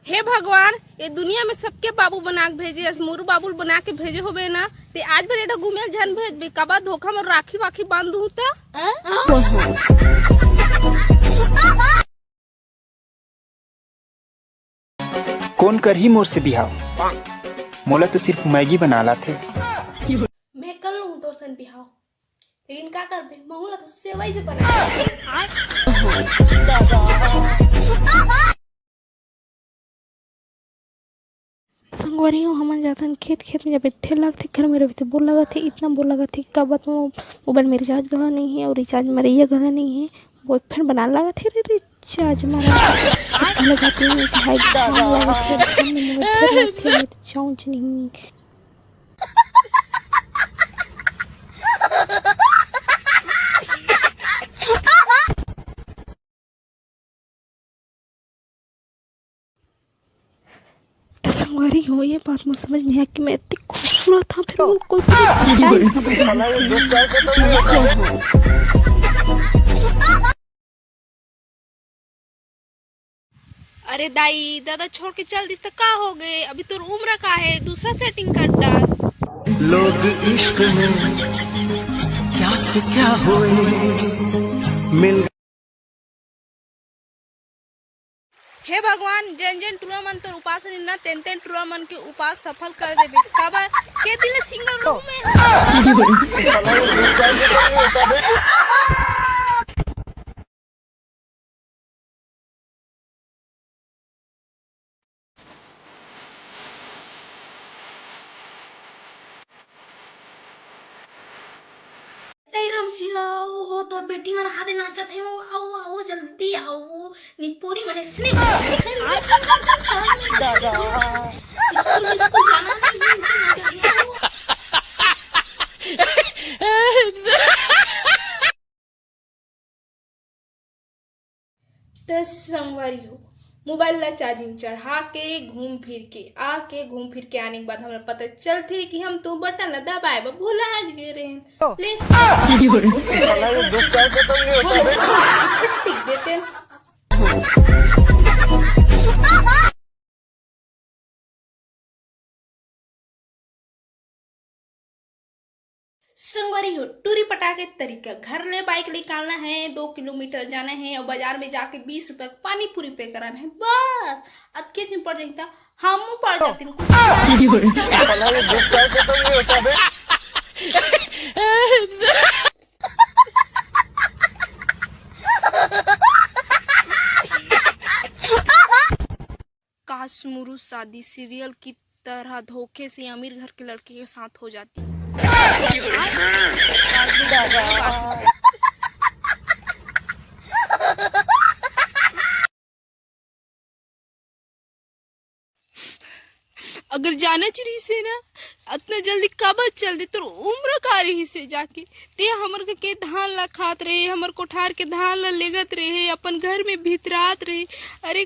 हे भगवान, ये दुनिया में सबके बाबू बना के भेजे, मोरू बाबू बना के भेजे होबे ना ते आज बार एटा घूमे झन भेज बे कबा धोखा में राखी वाखी बांध दूं त कौन कर ही मोर से बिहाव, मोला तो सिर्फ मैगी बनाला थे। मैं कर लूं तो सन बिहाव, लेकिन का कर बे महूला तो सेवाई जे बना। संगवारी हूँ हमन जातन खेत में जब ठेला थे घर में रहे बोल लगा थे इतना बोल लगा थे का बात मोबाइल में रिचार्ज गला नहीं है और रिचार्ज मेरा ये गला नहीं है बॉयफ्रेंड बना लगा थे रिचार्ज मारा लगाते हैं नहीं संगवारी हो ये बात मुझे समझ नहीं आया कि मैं इतनी खूबसूरत था फिर उनको अरे दाई दादा छोड़ के चल दिस का हो गए, अभी तो उम्र का है, दूसरा सेटिंग कर डाल। लोग इश्क में क्या से क्या होए मिल। हे भगवान, जन जन टूरा मन तो उपास न तेन तेन टूरा मन के उपास सफल कर देबे काबा के दिल सिंगल रूम में। सिलाओ हो तो बेटी मन हाथ नाचत है, आओ आओ जल्दी आओ नी पूरी मने स्लिप दादा स्कूल जाना नहीं जल्दी आओ। तो संगवारी हो मोबाइल ला चार्जिंग चढ़ा के घूम फिर के आने के बाद हमें पता चलते कि हम तो बटन ला दबाए भूला आज गए रहे ले टिक देते संगवारी हो टूरी पटाखे तरीका घर ले बाइक निकालना है, 2 किलोमीटर जाना है और बाजार में जाके 20 रुपए पानी पूरी पे कराना है, बस अब कितने दिन पड़ जाता हम पड़ जाते काश मुरू शादी सीरियल की तरह धोखे से अमीर घर के लड़के के साथ हो जाती। अगर जाना चाहिए से ना इतना जल्दी कब चल दे तो उम्र का रही से जाके ते हमर के धान ला खात रहे, हमर कोठार के धान ला लेगत रहे, अपन घर में भितरात रहे। अरे